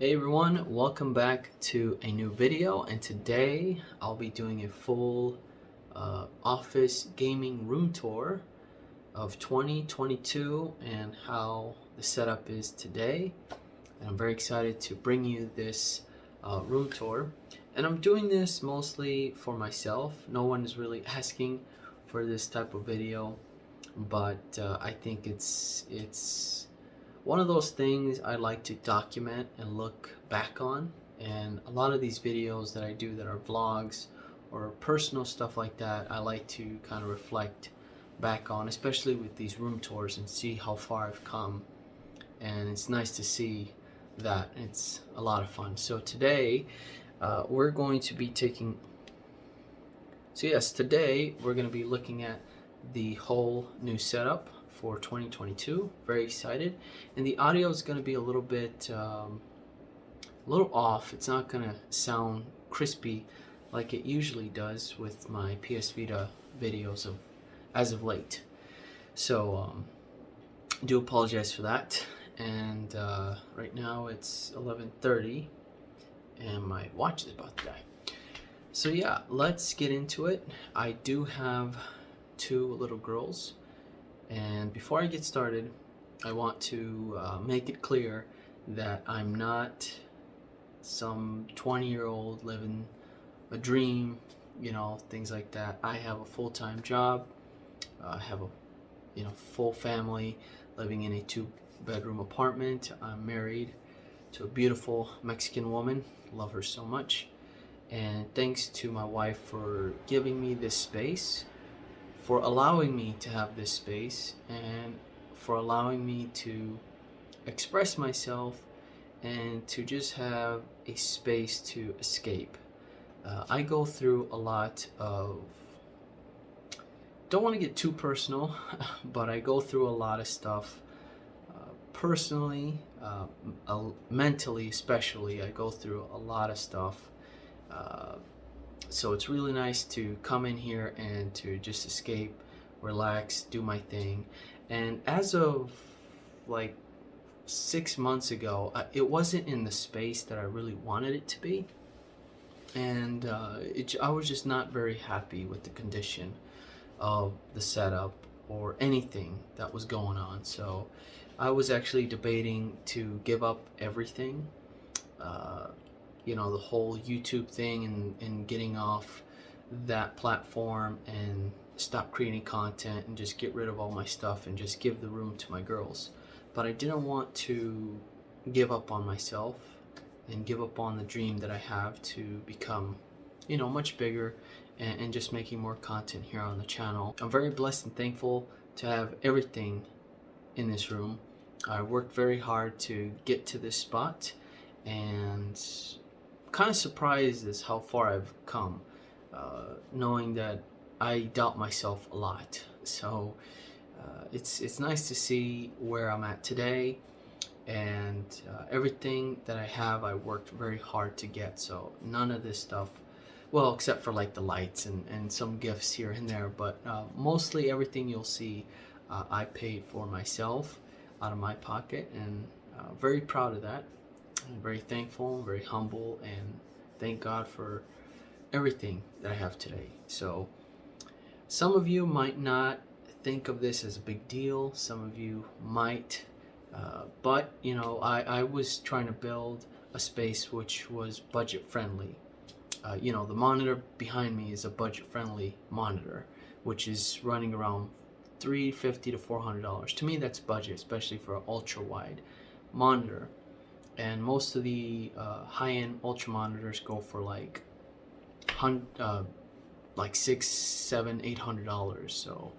Hey everyone, welcome back to a new video, and today I'll be doing a full office gaming room tour of 2022 and how the setup is today. And I'm very excited to bring you this room tour, and I'm doing this mostly for myself. No one is really asking for this type of video, but I think it's one of those things I like to document and look back on. And a lot of these videos that I do that are vlogs or personal stuff like that, I like to kind of reflect back on, especially with these room tours, and see how far I've come. And it's nice to see that. It's a lot of fun. So today we're going to be taking today we're going to be looking at the whole new setup for 2022. Very excited, and the audio is going to be a little bit, a little off. It's not going to sound crispy like it usually does with my PS Vita videos of as of late. So I do apologize for that. And right now it's 11:30, and my watch is about to die. So yeah, let's get into it. I do have two little girls, and before I get started, I want to make it clear that I'm not some 20-year-old living a dream, things like that. I have a full-time job. I have a full family living in a two-bedroom apartment. I'm married to a beautiful Mexican woman. Love her so much. And thanks to my wife for giving me this space, for allowing me to have this space, and for allowing me to express myself and to just have a space to escape. I go through a lot of, don't want to get too personal, but I go through a lot of stuff personally, mentally especially. I go through a lot of stuff. So it's really nice to come in here and to just escape, relax, do my thing. And as of like 6 months ago, it wasn't in the space that I really wanted it to be. And I was just not very happy with the condition of the setup or anything that was going on. So I was actually debating to give up everything. Uh, the whole YouTube thing, and getting off that platform and stop creating content and just get rid of all my stuff and just give the room to my girls. But I didn't want to give up on myself and give up on the dream that I have to become, much bigger, and just making more content here on the channel. I'm very blessed and thankful to have everything in this room. I worked very hard to get to this spot, and kind of surprised as how far I've come, knowing that I doubt myself a lot. So it's nice to see where I'm at today, and everything that I have, I worked very hard to get. So none of this stuff, well, except for like the lights and some gifts here and there, but mostly everything you'll see, I paid for myself out of my pocket, and very proud of that. I'm very thankful, very humble, and thank God for everything that I have today. So some of you might not think of this as a big deal. Some of you might, but I was trying to build a space which was budget friendly. The monitor behind me is a budget friendly monitor, which is running around $350 to $400. To me, that's budget, especially for an ultra wide monitor. And most of the high-end ultra monitors go for like $600, $700, $800. So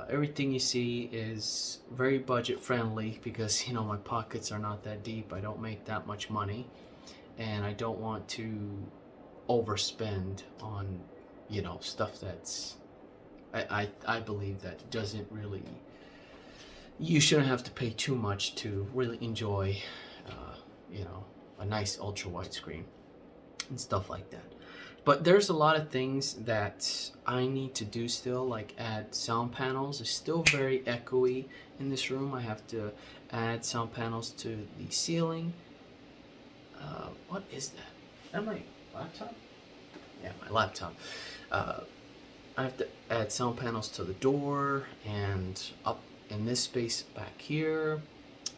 everything you see is very budget friendly, because my pockets are not that deep. I don't make that much money, and I don't want to overspend on stuff that's I believe that doesn't really, you shouldn't have to pay too much to really enjoy a nice ultra wide screen and stuff like that. But there's a lot of things that I need to do still, like add sound panels. It's still very echoey in this room. I have to add sound panels to the ceiling What is that? Is that my laptop? Yeah, my laptop. Uh, I have to add sound panels to the door and up in this space back here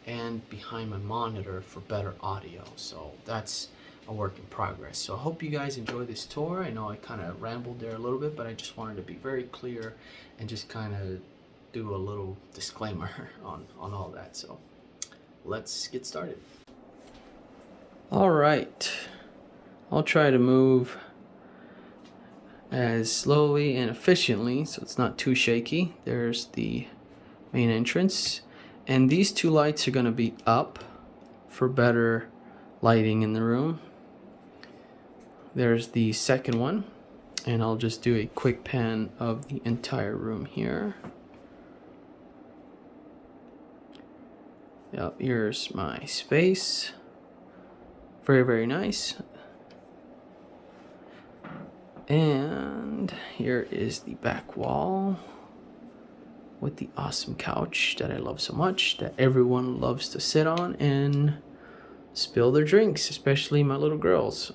and behind my monitor for better audio. So that's a work in progress. So I hope you guys enjoy this tour. I know I kind of rambled there a little bit, but I just wanted to be very clear and just kind of do a little disclaimer on all that. So let's get started. All right, I'll try to move as slowly and efficiently so it's not too shaky. There's the main entrance, and these two lights are going to be up for better lighting in the room. There's the second one, and I'll just do a quick pan of the entire room here. Yep, here's my space. Very, very nice. And here is the back wall with the awesome couch that I love so much, that everyone loves to sit on and spill their drinks, especially my little girls.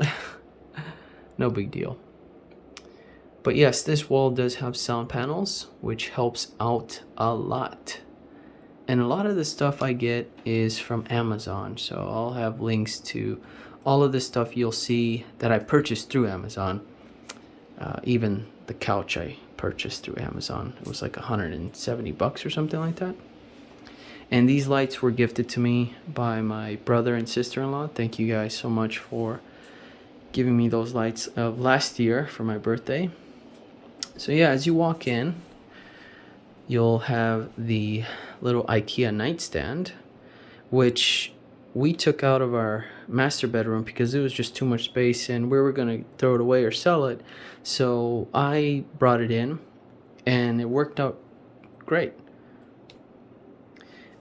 No big deal. But yes, this wall does have sound panels, which helps out a lot. And a lot of the stuff I get is from Amazon, so I'll have links to all of the stuff you'll see that I purchased through Amazon. Even the couch I purchased through Amazon. It was like $170 or something like that. And these lights were gifted to me by my brother and sister-in-law. Thank you guys so much for giving me those lights last year for my birthday. So yeah, as you walk in, you'll have the little IKEA nightstand, which we took out of our master bedroom because it was just too much space and we were going to throw it away or sell it. So I brought it in and it worked out great.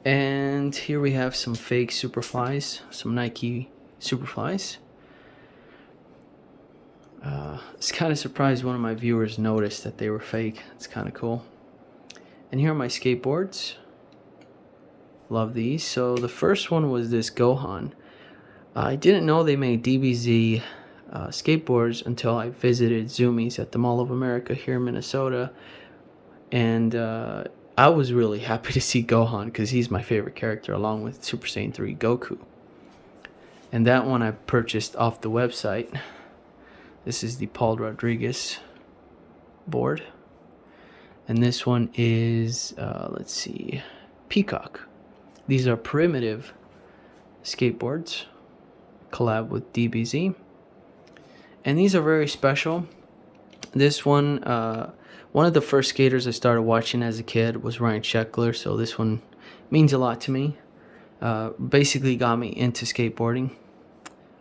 And here we have some fake Superflies, some Nike Superflies. It's kind of surprised one of my viewers noticed that they were fake. It's kind of cool. And here are my skateboards. Love these. So the first one was this Gohan. I didn't know they made DBZ skateboards until I visited Zoomies at the Mall of America here in Minnesota. And I was really happy to see Gohan because he's my favorite character along with Super Saiyan 3 Goku. And that one I purchased off the website. This is the Paul Rodriguez board. And this one is, let's see, Peacock. These are Primitive skateboards, collab with DBZ. And these are very special. This one of the first skaters I started watching as a kid was Ryan Sheckler, so this one means a lot to me. Basically got me into skateboarding.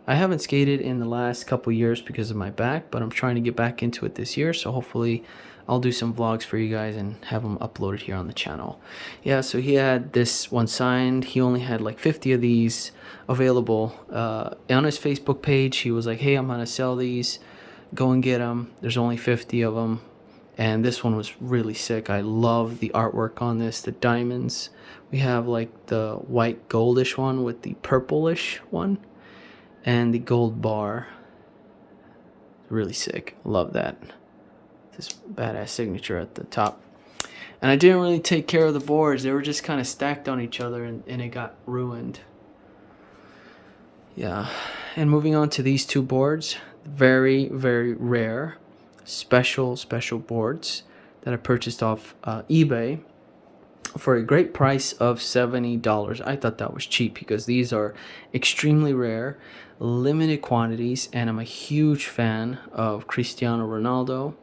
I haven't skated in the last couple years because of my back, but I'm trying to get back into it this year, so hopefully I'll do some vlogs for you guys and have them uploaded here on the channel. Yeah, so he had this one signed. He only had like 50 of these available. On his Facebook page, he was like, hey, I'm going to sell these. Go and get them. There's only 50 of them. And this one was really sick. I love the artwork on this, the diamonds. We have like the white goldish one with the purplish one and the gold bar. Really sick. Love that. This badass signature at the top. And I didn't really take care of the boards. They were just kind of stacked on each other and it got ruined. Yeah. And moving on to these two boards. Very, very rare. Special boards that I purchased off eBay for a great price of $70. I thought that was cheap because these are extremely rare, limited quantities, and I'm a huge fan of Cristiano Ronaldo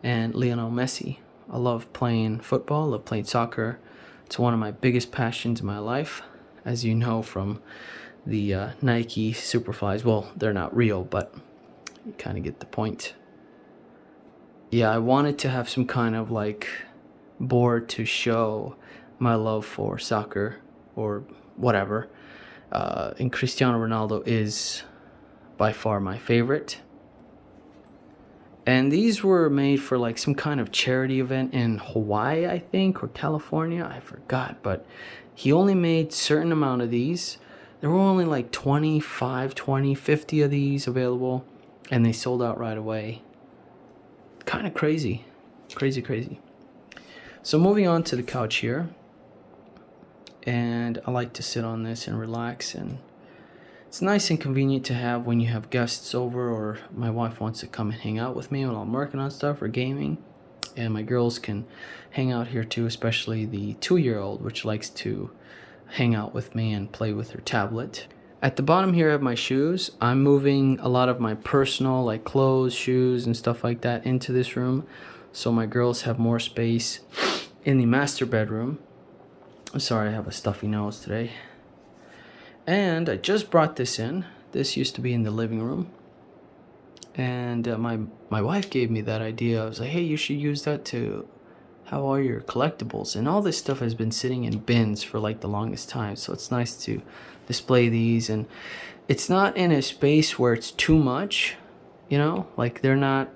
and Lionel Messi. I love playing football, love playing soccer. It's one of my biggest passions in my life, as you know from the Nike Superflies. Well, they're not real, but you kind of get the point. Yeah, I wanted to have some kind of like board to show my love for soccer or whatever. And Cristiano Ronaldo is by far my favorite. And these were made for like some kind of charity event in Hawaii, I think, or California. I forgot, but he only made certain amount of these. There were only like 25, 20, 50 of these available, and they sold out right away. Kind of crazy. Crazy. So moving on to the couch here. And I like to sit on this and relax, and it's nice and convenient to have when you have guests over, or my wife wants to come and hang out with me when I'm working on stuff or gaming. And my girls can hang out here too, especially the 2-year-old, which likes to hang out with me and play with her tablet. At the bottom here I have my shoes. I'm moving a lot of my personal, like clothes, shoes, and stuff like that into this room, so my girls have more space in the master bedroom. I'm sorry, I have a stuffy nose today. And I just brought this in. This used to be in the living room. And my wife gave me that idea. I was like, hey, you should use that to have all your collectibles. And all this stuff has been sitting in bins for like the longest time. So it's nice to display these. And it's not in a space where it's too much, you know? Like they're not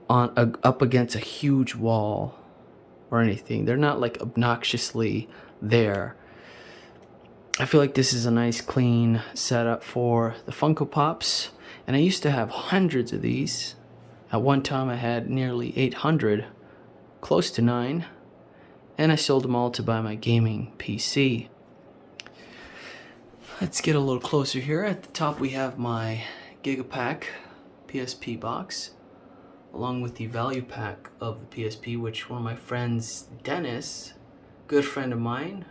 up against a huge wall or anything. They're not like obnoxiously there. I feel like this is a nice clean setup for the Funko Pops. And I used to have hundreds of these. At one time I had nearly 800, close to 9. And I sold them all to buy my gaming PC. Let's get a little closer here. At the top we have my Gigapack PSP box, along with the value pack of the PSP, which one of my friends, Dennis, good friend of mine,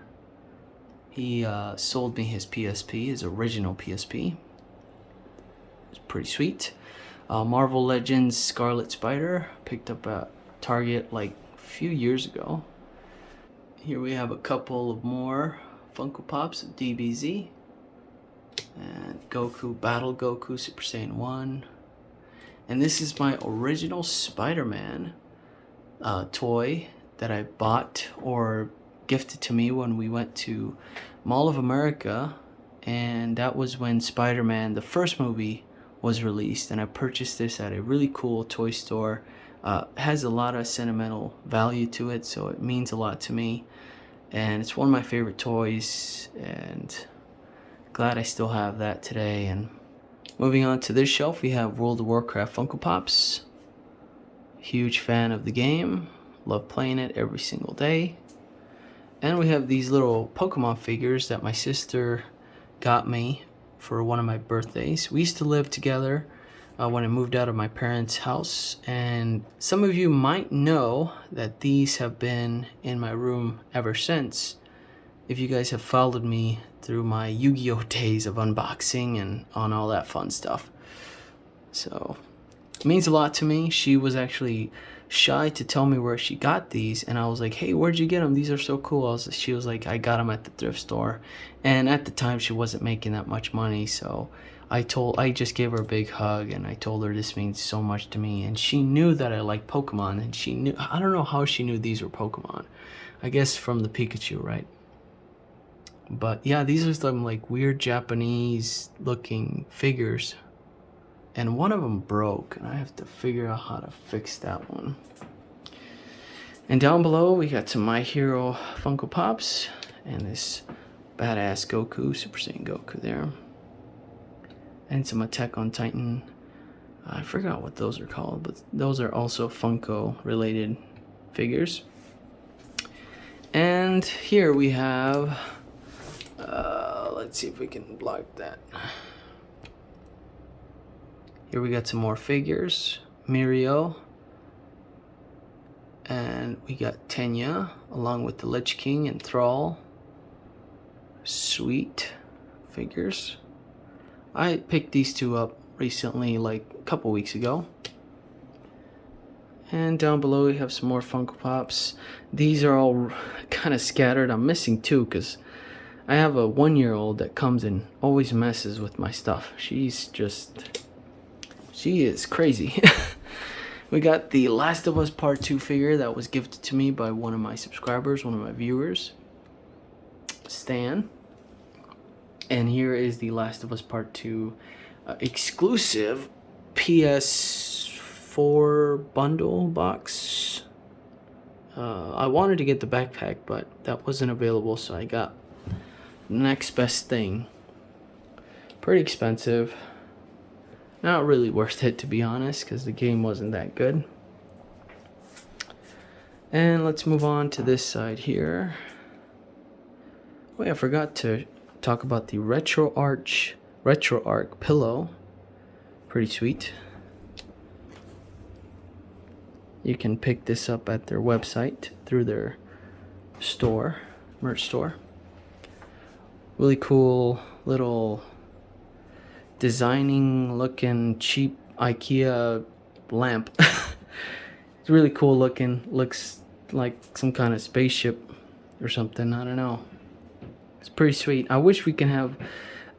he sold me his PSP, his original PSP. It's pretty sweet. Marvel Legends Scarlet Spider, picked up at Target like a few years ago. Here we have a couple of more Funko Pops of DBZ. And Goku, Battle Goku, Super Saiyan 1. And this is my original Spider-Man toy that I bought or gifted to me when we went to Mall of America. And that was when Spider-Man, the first movie, was released. And I purchased this at a really cool toy store. Has a lot of sentimental value to it, so it means a lot to me. And it's one of my favorite toys, and glad I still have that today. And moving on to this shelf, we have World of Warcraft Funko Pops. Huge fan of the game. Love playing it every single day. And we have these little Pokemon figures that my sister got me for one of my birthdays. We used to live together when I moved out of my parents' house. And some of you might know that these have been in my room ever since, if you guys have followed me through my Yu-Gi-Oh days of unboxing and on all that fun stuff. So it means a lot to me. She was actually shy to tell me where she got these, and I was like, hey, where'd you get them? These are so cool. She was like, I got them at the thrift store. And at the time she wasn't making that much money, so I just gave her a big hug and I told her this means so much to me. And she knew that I like Pokemon, and she knew, I don't know how she knew these were Pokemon. I guess from the Pikachu, right? But yeah, these are some like weird Japanese looking figures. And one of them broke, and I have to figure out how to fix that one. And down below, we got some My Hero Funko Pops, and this badass Goku, Super Saiyan Goku there. And some Attack on Titan. I forgot what those are called, but those are also Funko related figures. And here we have, let's see if we can block that. Here we got some more figures, Mirio, and we got Tenya, along with the Lich King and Thrall. Sweet figures. I picked these two up recently, like a couple weeks ago. And down below we have some more Funko Pops. These are all kind of scattered. I'm missing two because I have a 1-year-old that comes and always messes with my stuff. She is crazy. We got the Last of Us Part 2 figure that was gifted to me by one of my subscribers, one of my viewers, Stan. And here is the Last of Us Part 2 exclusive PS4 bundle box. I wanted to get the backpack, but that wasn't available, so I got the next best thing. Pretty expensive. Not really worth it, to be honest, because the game wasn't that good. And let's move on to this side here. Wait, I forgot to talk about the RetroArch pillow. Pretty sweet. You can pick this up at their website through their store, merch store. Really cool little designing looking cheap IKEA lamp. It's really cool looking. Looks like some kind of spaceship or something. I don't know. It's pretty sweet. I wish we can have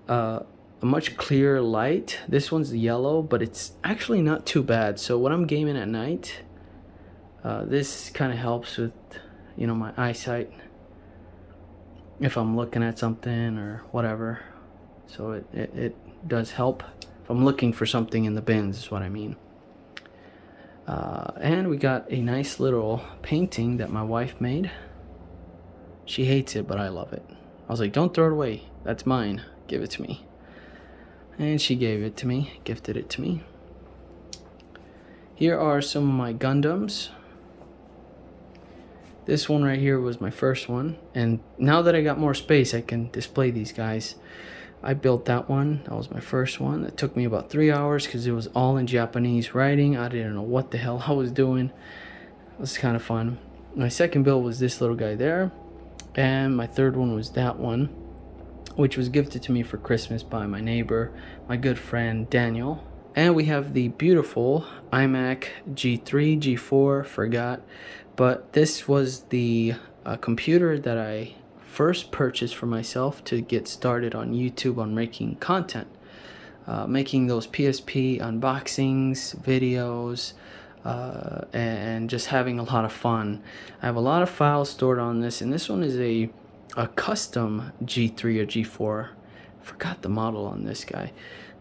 a much clearer light. This one's yellow, but it's actually not too bad. So when I'm gaming at night, this kind of helps with, you know, my eyesight if I'm looking at something or whatever. So it does help if I'm looking for something in the bins, is what I mean. And we got a nice little painting that my wife made. She hates it, but I love it. I was like, don't throw it away. That's mine. Give it to me. And she gave it to me, gifted it to me. Here are some of my Gundams. This one right here was my first one, and now that I got more space, I can display these guys. I built that one. That was my first one. It took me about 3 hours because it was all in Japanese writing. I didn't know what the hell I was doing. It was kind of fun. My second build was this little guy there, and my third one was that one, which was gifted to me for Christmas by my neighbor, my good friend Daniel. And we have the beautiful iMac G3, G4, forgot. But this was the computer that I first purchased for myself to get started on YouTube on making content. Making those PSP unboxings, videos, and just having a lot of fun. I have a lot of files stored on this, and this one is a custom G3 or G4. Forgot the model on this guy.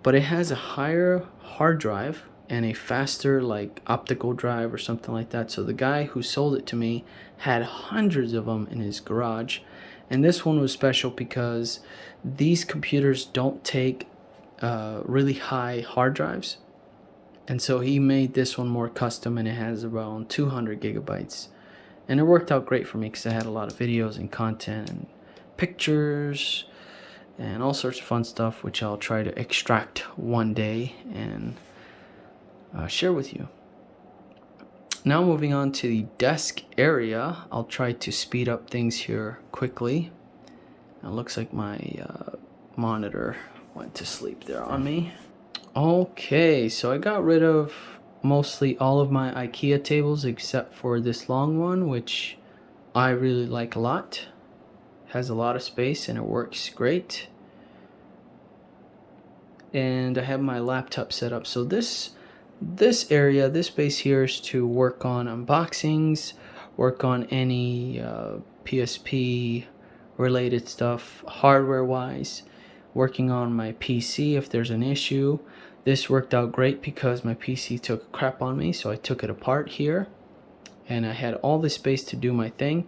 But it has a higher hard drive and a faster like optical drive or something like that. So the guy who sold it to me had hundreds of them in his garage, and this one was special because these computers don't take really high hard drives, and so he made this one more custom, and it has around 200 gigabytes, and it worked out great for me because I had a lot of videos and content and pictures and all sorts of fun stuff, which I'll try to extract one day and share with you. Now moving on to the desk area, I'll try to speed up things here quickly. It looks like my monitor went to sleep there on me. Okay, so I got rid of mostly all of my IKEA tables except for this long one, which I really like a lot. It has a lot of space and it works great. And I have my laptop set up. So this area, this space here is to work on unboxings, work on any PSP related stuff hardware wise, working on my PC if there's an issue. This worked out great because my PC took a crap on me, so I took it apart here and I had all the space to do my thing,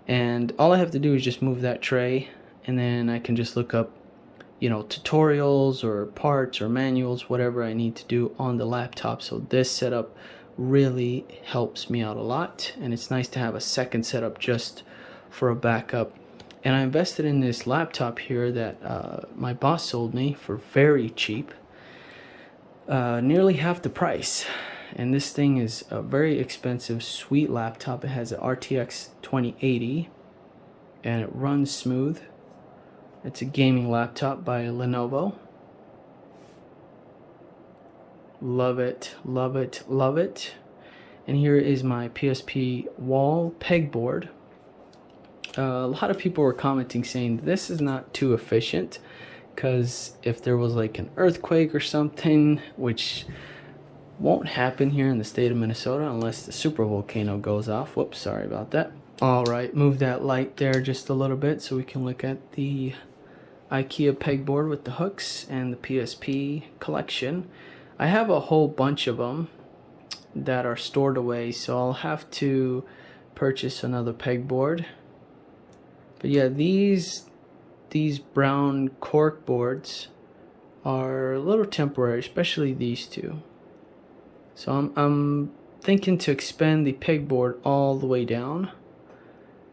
and all I have to do is just move that tray, and then I can just look up, you know, tutorials or parts or manuals, whatever I need to do on the laptop. So this setup really helps me out a lot, and it's nice to have a second setup just for a backup. And I invested in this laptop here that my boss sold me for very cheap, nearly half the price. And this thing is a very expensive, sweet laptop. It has an RTX 2080 and it runs smooth. It's a gaming laptop by Lenovo. Love it, love it, love it. And here is my PSP wall pegboard. A lot of people were commenting saying this is not too efficient, because if there was like an earthquake or something, which won't happen here in the state of Minnesota unless the super volcano goes off. Whoops, sorry about that. Alright, move that light there just a little bit so we can look at the IKEA pegboard with the hooks and the PSP collection. I have a whole bunch of them that are stored away, so I'll have to purchase another pegboard. But yeah, these brown cork boards are a little temporary, especially these two. So I'm thinking to expand the pegboard all the way down.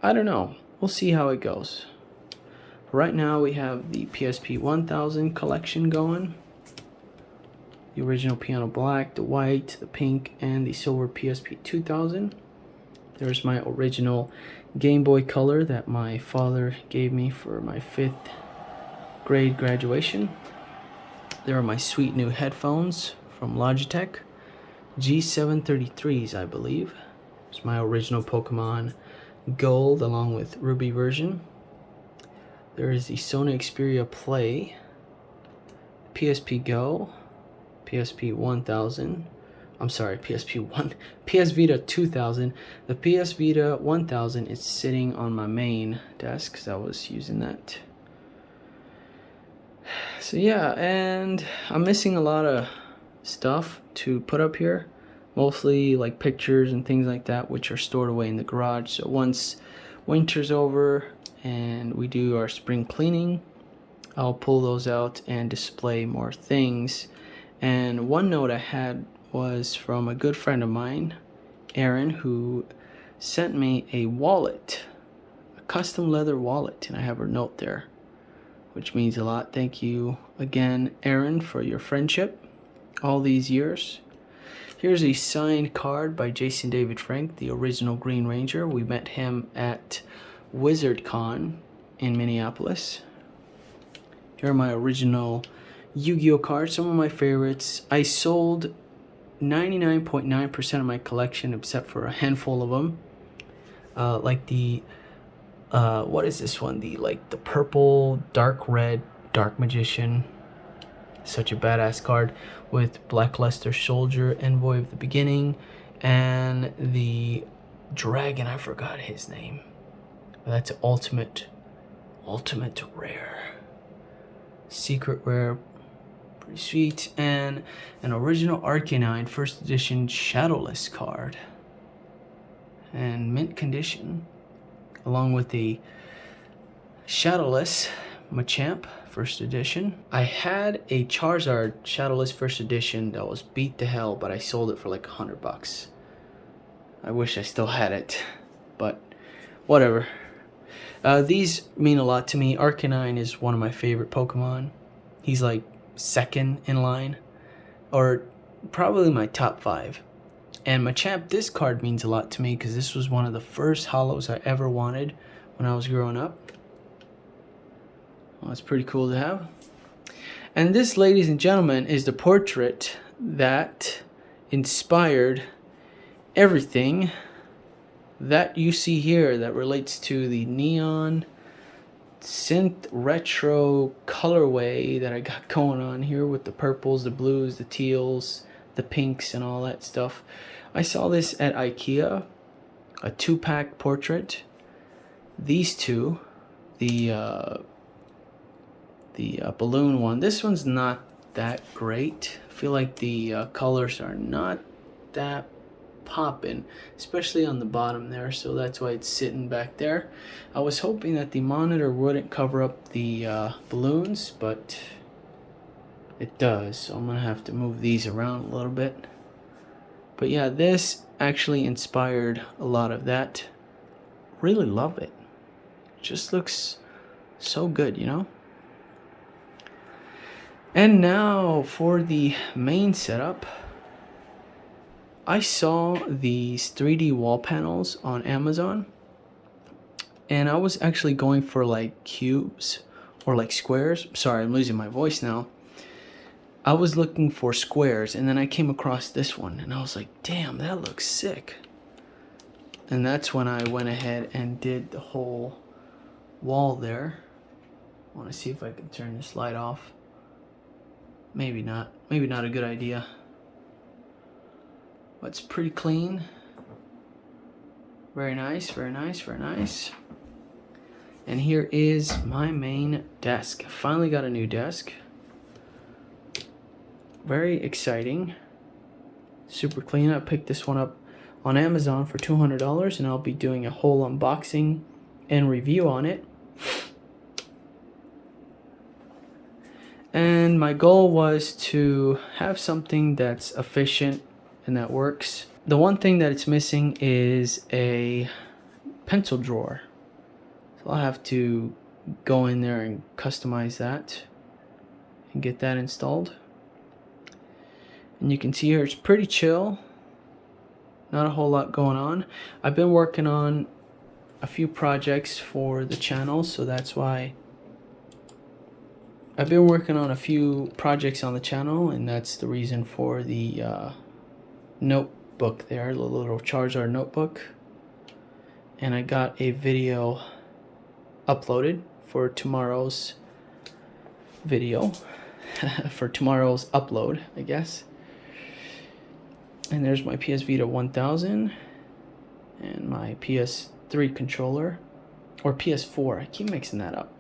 I don't know. We'll see how it goes. Right now we have the PSP 1000 collection going. The original piano black, the white, the pink, and the silver PSP 2000. There's my original Game Boy Color that my father gave me for my 5th grade graduation. There are my sweet new headphones from Logitech. G733s, I believe. It's my original Pokemon Gold along with Ruby version. There is the Sony Xperia Play, PSP Go, PSP 1000. I'm sorry, PS Vita 2000. The PS Vita 1000 is sitting on my main desk because I was using that. So yeah, and I'm missing a lot of stuff to put up here, mostly like pictures and things like that, which are stored away in the garage. So once winter's over and we do our spring cleaning, I'll pull those out and display more things. And one note I had was from a good friend of mine, Aaron, who sent me a wallet, a custom leather wallet, and I have her note there, which means a lot. Thank you again, Aaron, for your friendship all these years. Here's a signed card by Jason David Frank, the original Green Ranger. We met him at WizardCon in Minneapolis. Here are my original Yu-Gi-Oh cards, some of my favorites. I sold 99.9% of my collection except for a handful of them. Like the what is this one? The purple dark red Dark Magician. Such a badass card with Blackluster Soldier, Envoy of the Beginning, and the dragon, I forgot his name. That's ultimate rare. Secret rare. Pretty sweet. And an original Arcanine first edition Shadowless card. And mint condition. Along with the Shadowless Machamp first edition. I had a Charizard Shadowless first edition that was beat to hell, but I sold it for like $100. I wish I still had it, but whatever. These mean a lot to me. Arcanine is one of my favorite Pokemon. He's like second in line, or probably my top 5. And Machamp, this card means a lot to me because this was one of the first holos I ever wanted when I was growing up. Well, it's pretty cool to have. And this, ladies and gentlemen, is the portrait that inspired everything that you see here that relates to the neon synth retro colorway that I got going on here with the purples, the blues, the teals, the pinks, and all that stuff. I saw this at IKEA, a 2-pack portrait. These two, the balloon one. This one's not that great. I feel like the colors are not that popping, especially on the bottom there, so that's why it's sitting back there. I was hoping that the monitor wouldn't cover up the balloons, but it does, so I'm gonna have to move these around a little bit. But yeah, this actually inspired a lot of that. Really love it. Just looks so good, you know. And now for the main setup. I saw these 3D wall panels on Amazon, and I was actually going for like cubes or like squares. Sorry, I'm losing my voice now. I was looking for squares, and then I came across this one, and I was like, damn, that looks sick. And that's when I went ahead and did the whole wall there. I want to see if I can turn this light off. Maybe not. Maybe not a good idea. But it's pretty clean. Very nice, very nice, very nice. And here is my main desk. Finally got a new desk. Very exciting. Super clean. I picked this one up on Amazon for $200, and I'll be doing a whole unboxing and review on it. And my goal was to have something that's efficient and that works. The one thing that it's missing is a pencil drawer. So I'll have to go in there and customize that and get that installed. And you can see here it's pretty chill. Not a whole lot going on. I've been working on a few projects for the channel, so that's why I've been working on a few projects on the channel, and that's the reason for the notebook there, the little Charizard notebook. And I got a video uploaded for tomorrow's video, for tomorrow's upload, I guess. And there's my PS Vita 1000 and my PS3 controller, or PS4, I keep mixing that up.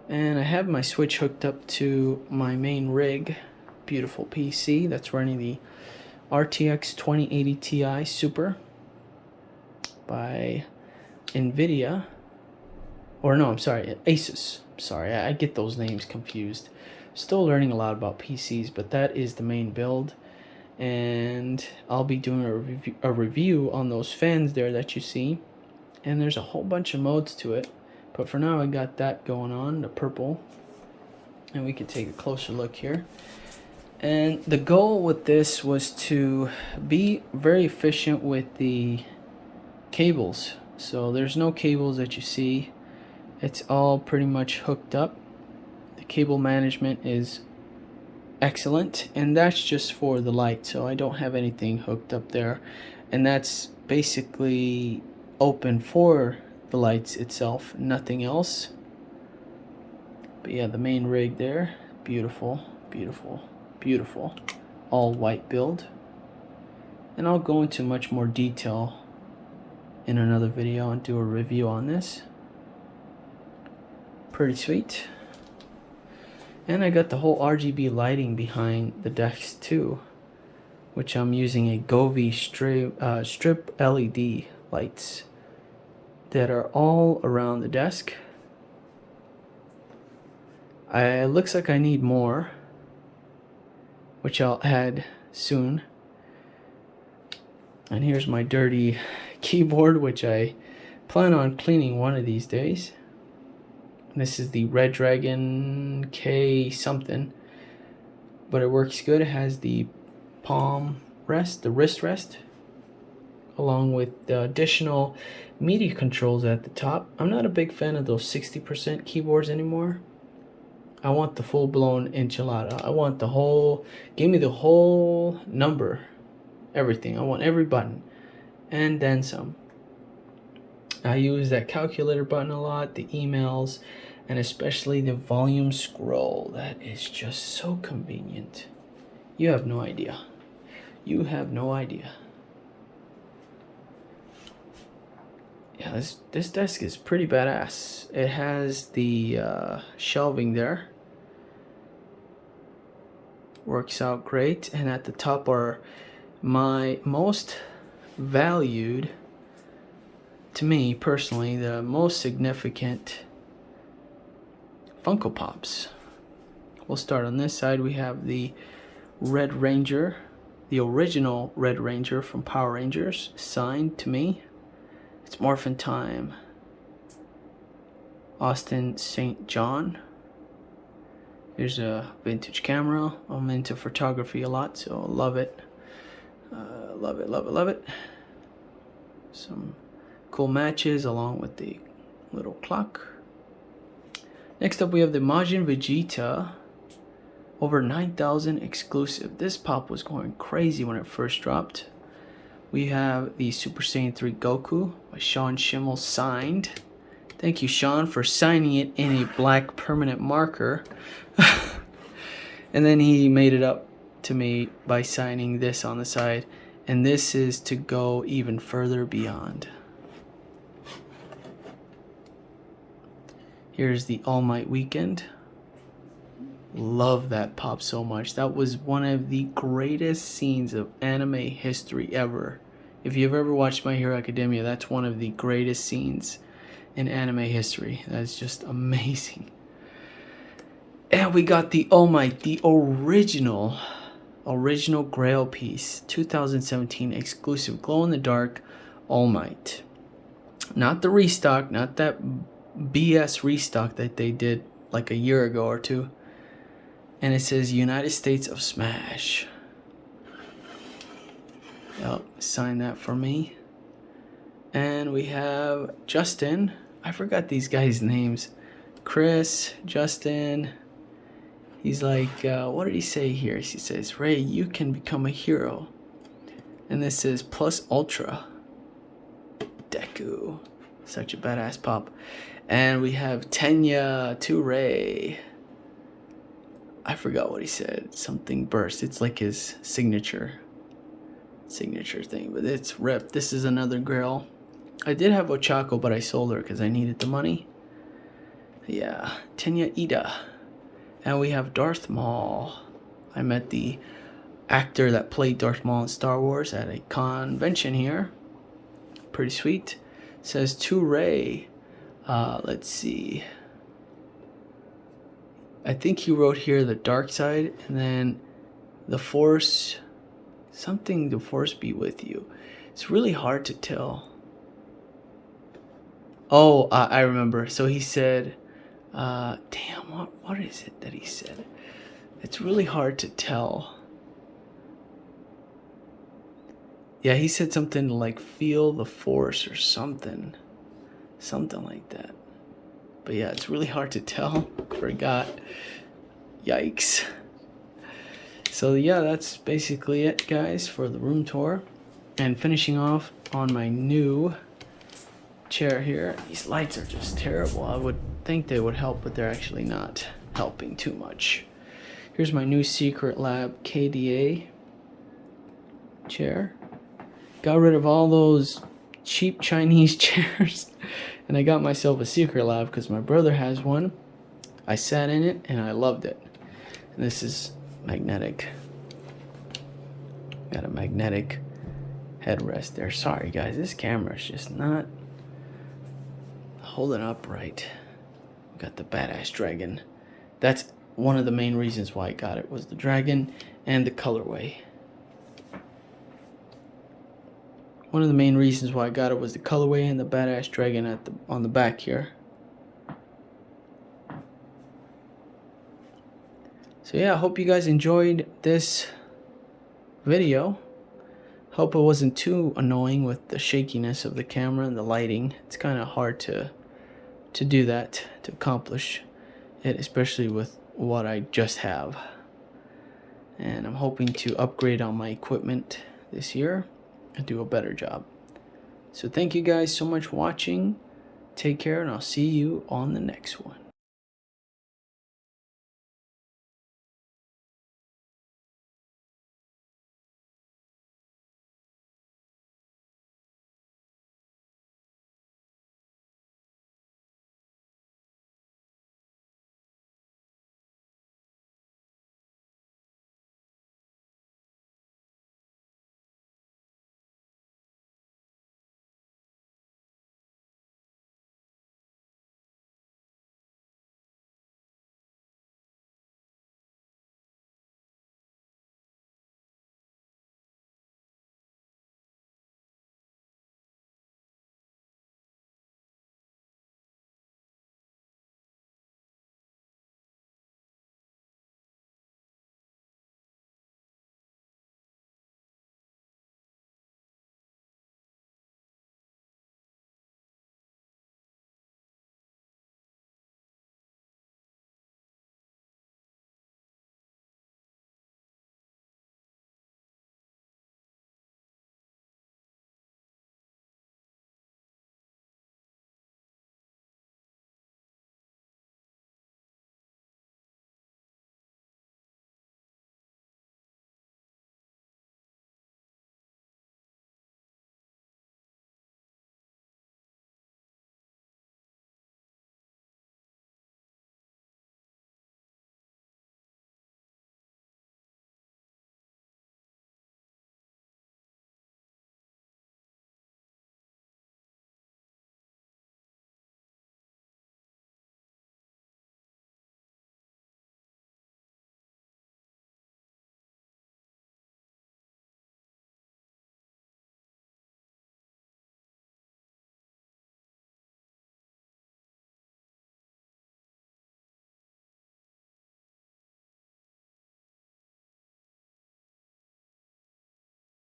And I have my Switch hooked up to my main rig, beautiful PC that's running the RTX 2080 Ti Super by NVIDIA, or no, I'm sorry, Asus. Sorry, I get those names confused. Still learning a lot about PCs, but that is the main build. And I'll be doing a review on those fans there that you see. And there's a whole bunch of modes to it. But for now, I got that going on, the purple. And we can take a closer look here. And the goal with this was to be very efficient with the cables. So there's no cables that you see. It's all pretty much hooked up. The cable management is excellent. And that's just for the light. So I don't have anything hooked up there. And that's basically open for the lights itself, nothing else. But yeah, the main rig there, beautiful, beautiful, beautiful, all white build. And I'll go into much more detail in another video and do a review on this. Pretty sweet. And I got the whole RGB lighting behind the desk too, which I'm using a Govee strip LED lights that are all around the desk. It looks like I need more, which I'll add soon. And here's my dirty keyboard, which I plan on cleaning one of these days. This is the Red Dragon K something, but it works good. It has the palm rest, the wrist rest, along with the additional media controls at the top. I'm not a big fan of those 60% keyboards anymore. I want the full-blown enchilada. I want the whole, give me the whole number, everything. I want every button, and then some. I use that calculator button a lot, the emails, and especially the volume scroll. That is just so convenient. You have no idea. You have no idea. Yeah, this desk is pretty badass. It has the shelving there. Works out great. And at the top are my most valued, to me personally, the most significant Funko Pops. We'll start on this side. We have the Red Ranger, the original Red Ranger from Power Rangers, signed to me. It's Morphin Time. Austin St. John. Here's a vintage camera. I'm into photography a lot, so I love it. Love it, love it, love it. Some cool matches along with the little clock. Next up we have the Majin Vegeta. Over 9,000 exclusive. This pop was going crazy when it first dropped. We have the Super Saiyan 3 Goku by Sean Schimmel signed. Thank you, Sean, for signing it in a black permanent marker. And then he made it up to me by signing this on the side. And this is to go even further beyond. Here's the All Might Weekend. Love that pop so much. That was one of the greatest scenes of anime history ever. If you've ever watched My Hero Academia, that's one of the greatest scenes in anime history. That's just amazing. And we got the All Might, the original Grail piece, 2017 exclusive glow in the dark All Might. Not the restock, not that BS restock that they did like a year ago or two. And it says United States of Smash. Yep, sign that for me. And we have Justin. I forgot these guys' names. Chris, Justin. He's like, what did he say here? He says, Ray, you can become a hero. And this is Plus Ultra. Deku. Such a badass pop. And we have Tenya to Ray. I forgot what he said. Something burst. It's like his signature thing, but it's ripped. This is another Grail. I did have Ochako, but I sold her because I needed the money. Yeah, Tenya Ida. And we have Darth Maul. I met the actor that played Darth Maul in Star Wars at a convention here. Pretty sweet. It says to Ray. Let's see. I think he wrote here the dark side, and then the Force, something the Force be with you. It's really hard to tell. Oh, I remember. So he said, damn, what is it that he said? It's really hard to tell. Yeah, he said something like feel the Force or something like that. But yeah, it's really hard to tell. Forgot. Yikes. So yeah, that's basically it, guys, for the room tour. And finishing off on my new chair here. These lights are just terrible. I would think they would help, but they're actually not helping too much. Here's my new Secret Lab KDA chair. Got rid of all those cheap Chinese chairs. And I got myself a Secret Lab because my brother has one. I sat in it and I loved it. And this is magnetic. Got a magnetic headrest there. Sorry guys, this camera is just not holding up right. We got the badass dragon. That's one of the main reasons why I got it, was the dragon and the colorway. One of the main reasons why I got it was the colorway and the badass dragon on the back here. So yeah, I hope you guys enjoyed this video. Hope it wasn't too annoying with the shakiness of the camera and the lighting. It's kind of hard to do that, to accomplish it, especially with what I just have. And I'm hoping to upgrade on my equipment this year and do a better job. So thank you guys so much for watching. Take care, and I'll see you on the next one.